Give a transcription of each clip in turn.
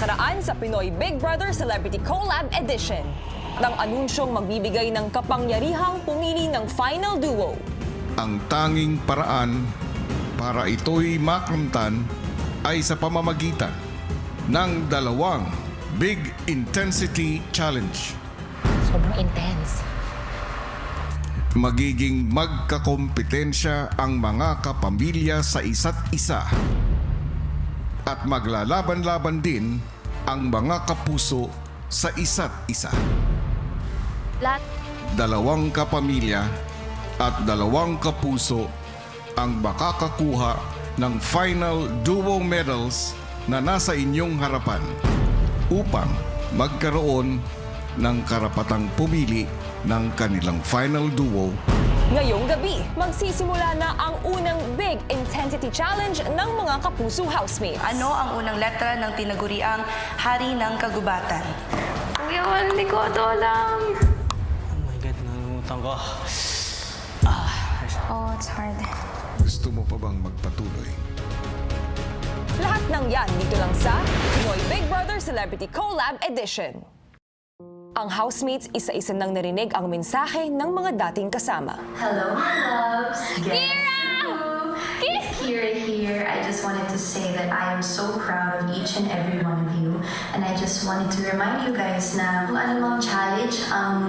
nakaraan sa Pinoy Big Brother Celebrity Collab Edition. Ang anunsyong magbibigay ng kapangyarihang pumili ng final duo. Ang tanging paraan para ito'y makamtan ay sa pamamagitan ng dalawang Big Intensity Challenge. Sobrang intense. Magiging magkakompetensya ang mga kapamilya sa isa't isa. At maglalaban-laban din ang mga kapuso sa isa't isa. Dalawang kapamilya at dalawang kapuso ang makakakuha ng final duo medals na nasa inyong harapan upang magkaroon ng karapatang pumili ng kanilang final duo. Ngayong gabi, magsisimula na ang unang Big Intensity Challenge ng mga kapuso housemates. Ano ang unang letra ng tinaguriang Hari ng Kagubatan? Kuya, hindi ko ito alam. Oh my God, nangungutang ko. Oh, it's hard. Gusto mo pa bang magpatuloy? Lahat ng yan dito lang sa Pinoy Big Brother Celebrity Collab Edition. Ang housemates isa-isa nang narinig ang mensahe ng mga dating kasama. Hello, my loves. It's Kira here. I just wanted to say that I am so proud of each and every one of you. And I just wanted to remind you guys na kung anumang challenge ang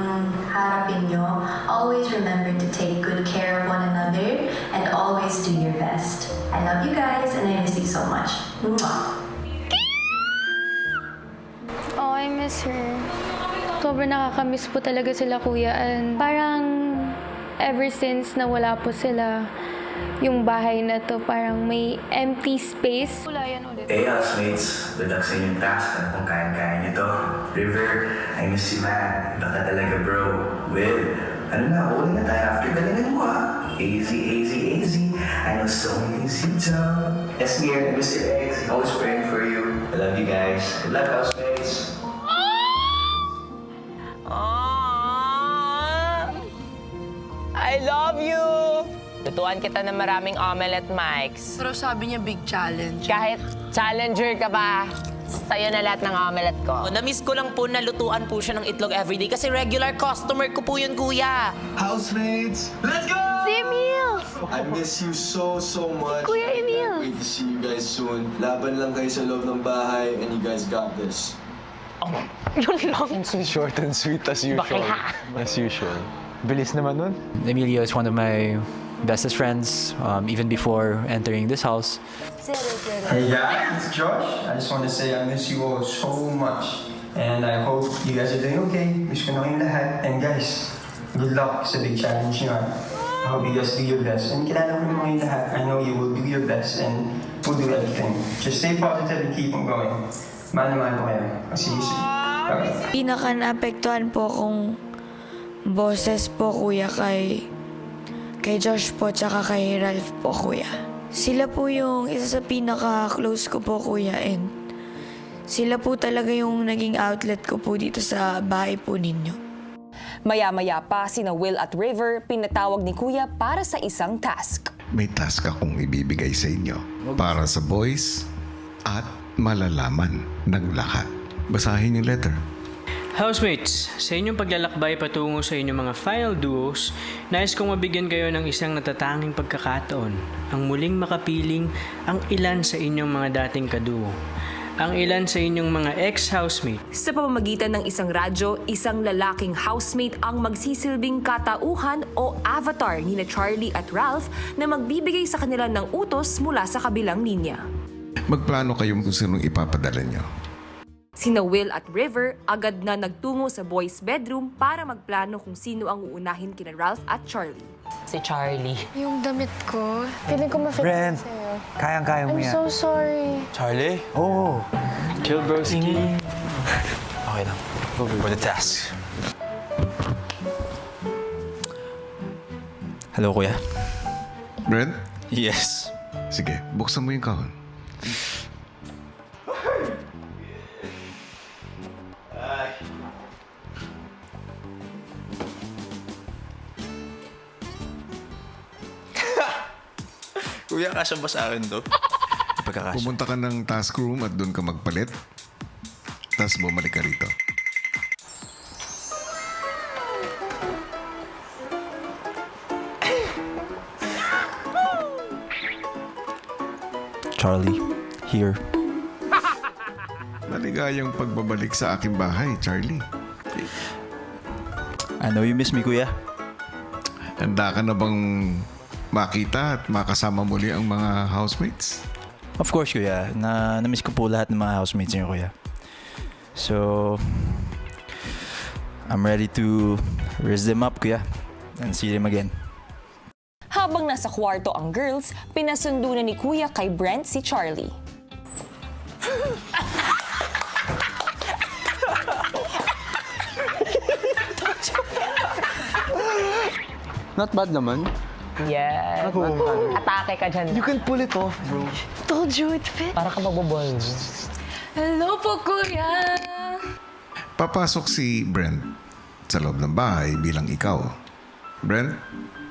harapin nyo, always remember to take good care of one another and always do your best. I love you guys and I miss you so much. Mwah! Oh, I miss her. Sobrang nakakamiss po talaga sila, kuya. And parang ever since nawala po sila, yung bahay na to parang may empty space. Wala yan ulit. Hey, housemates. Good luck sa inyong task at kung kaya-kaya nyo to. River, I miss you, man. Iba ka talaga, bro. Will, ano na, uwi na tayo after galingan mo, ha? Easy. I know so many things you've done. Esmir, Mr. X, always praying for you. I love you guys. Good luck, housemates. I love you! Lutuan kita ng maraming omelette, Mikes. Pero sabi niya big challenge. Kahit challenger ka ba, sa'yo na lahat ng omelette ko. Na-miss ko lang po na lutuan po siya ng itlog everyday kasi regular customer ko po yun, kuya. Housemates, let's go! Si Emil! I miss you so much. Kuya Emil! Wait to see you guys soon. Laban lang kayo sa loob ng bahay and you guys got this. Yun lang. Short and sweet as usual. Bakla. As usual. Bilis naman nun. Emilio is one of my bestest friends, even before entering this house. Hey guys, it's Josh. I just want to say I miss you all so much. And I hope you guys are doing okay. Wish ko na kayong lahat. And guys, good luck sa big challenge nyo. I hope you guys do your best. And kilala ko naman kayong lahat. I know you will do your best and we'll do everything. Just stay positive and keep on going. Mahal na mahal ko kayo. I'll see you soon. Bye. Pinaka-naapektuhan po kung boses po, kuya, kay Josh po tsaka kay Ralph po, kuya. Sila po yung isa sa pinaka-close ko po, kuya, and sila po talaga yung naging outlet ko po dito sa bahay po ninyo. Maya-maya pa sina Will at River pinatawag ni Kuya para sa isang task. May task akong ibibigay sa inyo para sa boys at malalaman ng lahat. Basahin yung letter. Housemates, sa inyong paglalakbay patungo sa inyong mga final duos, nais kong mabigyan kayo ng isang natatanging pagkakataon, ang muling makapiling ang ilan sa inyong mga dating kaduo, ang ilan sa inyong mga ex-housemate. Sa pamamagitan ng isang radyo, isang lalaking housemate ang magsisilbing katauhan o avatar ni na Charlie at Ralph na magbibigay sa kanila ng utos mula sa kabilang linya. Magplano kayong kung sinong ipapadala nyo. Sina Will at River agad na nagtungo sa boys' bedroom para magplano kung sino ang uunahin kina Ralph at Charlie. Si Charlie. Yung damit ko, feeling ko ma-fit Ren, sa'yo. kayang-kaya mo I'm yan. so sorry. Charlie? Oo. Chill, broski. Okay lang. Go for the task. Hello, kuya. Brent? Yes. Sige, buksan mo yung kahon. Kuya, kasya ba sa akin to? Pagkakasya. Pumunta ka ng task room at doon ka magpalit. tas bumalik ka rito. Charlie, here. Maligayang pagbabalik sa aking bahay, Charlie. I know you miss me, kuya. Handa ka na bang makita at makasama muli ang mga housemates? Of course, kuya. Na-miss ko po lahat ng mga housemates niyo, kuya. So, I'm ready to raise them up, kuya. And see them again. Habang nasa kwarto ang girls, pinasundo na ni Kuya kay Brent si Charlie. Not bad naman. Yes. Atake ka dyan. You can pull it off, bro. Told you it fit. Para ka magbobol. Hello po, Kuya! Papasok si Brent sa loob ng bahay bilang ikaw. Brent,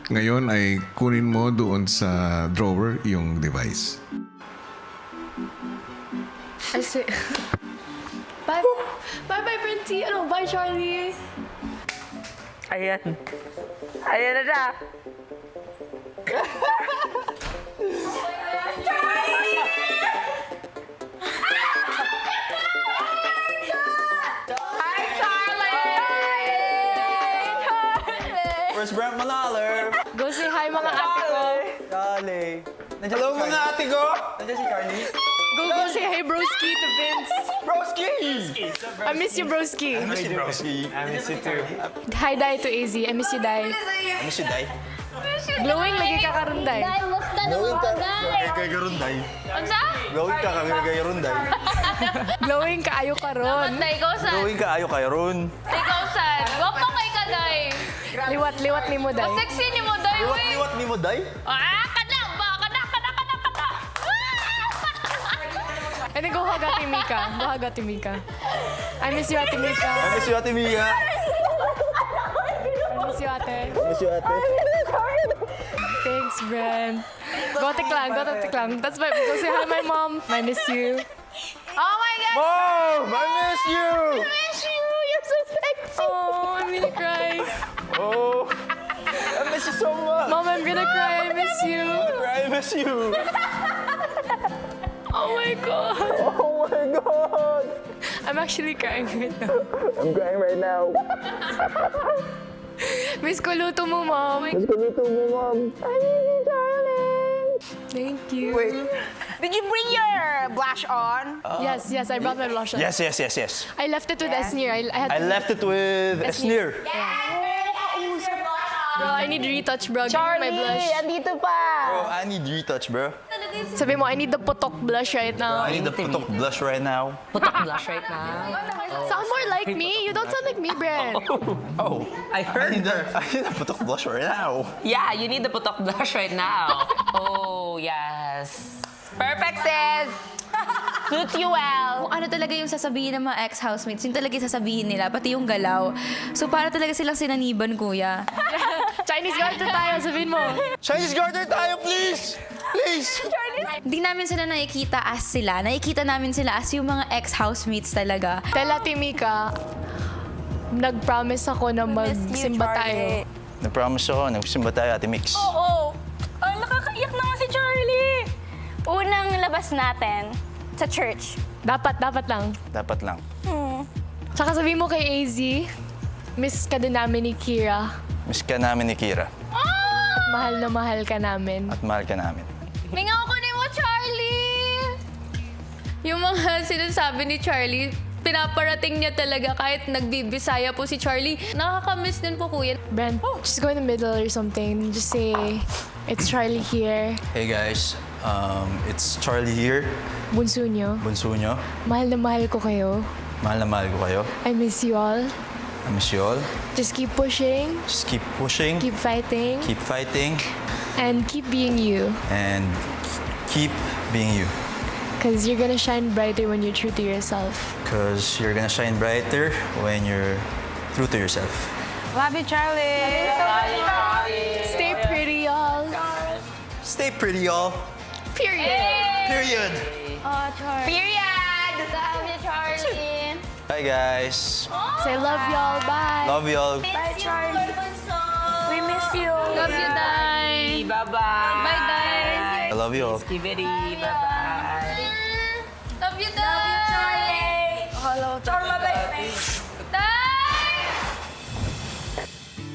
ngayon ay kunin mo doon sa drawer yung device. I say... Bye! Bye-bye, Brenty! Ano, bye, Charlie! Ayan. Ayan na siya. Hi, Charlie! Where's Brent Malaler? Go say hi, mga ate ko! Charlie. Hello, mga ate ko! Nandiyan si Charlie. Go say hi, broski, to Vince! Broski! I miss you, broski! I miss you, broski. I miss you too. Hi, Dai, to AZ. I miss you, Dai. I miss you, Day. Glowing, lagi ka karon, Dai. Gawin ka kay Garunday. Gawin ka kay Garunday. Glowing ka, ayo karon. Gawin ka ayo kay Ron. Liwat ni mo, Dai. Liwat ni mo, Day? And then go hug Ate Mika. Go hug Ate Mika. I miss you, Ate Mika. I miss you, Ate Mia. I miss you, Ate. I miss you, Ate. Thanks, Bren. Go tiklang. That's my, go say hi, my mom. I miss you. Mom, I miss you. You're so sexy. Oh, I'm gonna cry. Oh, I miss you so much. Mom, I'm gonna cry. I miss you. I miss you. Oh my God. Oh my God. I'm actually crying right now. I'm crying right now. Miss ko luto mo, Mom. Miss ko luto mo, Mom. I miss you, darling. Thank you. Wait. Did you bring your blush on? Yes, I brought my blush on. Yes. I left it with Esnir. I left it with Esnir. Bro, I need retouch, bro. Give me my blush. andito pa. Bro, I need retouch, bro. Sabi mo, I need the putok blush right now. I need the putok blush right now. Putok blush right now. Sound more like me. You don't sound like me, Brent. Oh, I heard I need the putok blush right now. Yeah, you need the putok blush right now. Oh, yes. Perfect, sis! Suits you well. Kung ano talaga yung sasabihin ng mga ex-housemates, yun talaga yung sasabihin nila, pati yung galaw. So, para talaga silang sinaniban, kuya. Chinese garter tayo, sabihin mo. Chinese garter tayo, please! Please! Hindi namin sila nakikita as sila. Nakikita namin sila as yung mga ex-housemates talaga. Tell Ate Mika, nag-promise ako na magsimba tayo. Na-promise ako, nagsimba tayo, Ate Mix. Oo. Ay, nakakaiyak naman si Charlie. Unang labas natin sa church. Dapat lang. Dapat lang. Tsaka sabihin mo kay AZ, miss ka din namin ni Kira. Miss ka namin ni Kira. At mahal na mahal ka namin. At mahal ka namin. Mingaw ko ni mo, Charlie! Yung mga sinasabi ni Charlie, pinaparating niya talaga kahit nagbibisaya po si Charlie. Nakakamiss din po, kuya. Brent, just go in the middle or something. Just say, it's Charlie here. Hey guys, it's Charlie here. Bunso nyo. Bunso nyo. Mahal na mahal ko kayo. Mahal na mahal ko kayo. I miss you all. I miss you all. Just keep pushing. Just keep pushing. Keep fighting. Keep fighting. And keep being you. And keep being you. Because you're gonna shine brighter when you're true to yourself. Because you're gonna shine brighter when you're true to yourself. Love you, Charlie. Stay pretty, y'all. Stay pretty, y'all. Period. Period. Oh, Charlie. Period! Love you, Charlie. Hi guys. Say love y'all. Bye. Love y'all. Bye, Charlie. We miss you. Love you, Day. Bye-bye. Bye, Day. I love you all. Skibidi. Bye-bye. Love you, Day. Hello, Charlie.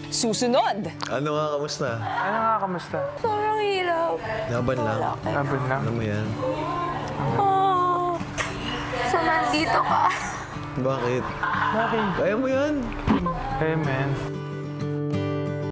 Susunod! Ano nga, kamusta? Sobrang hirap. Laban lang. Alam mo yan. Oh. So, nandito ka. Bakit? Kaya mo yan. Hey, man.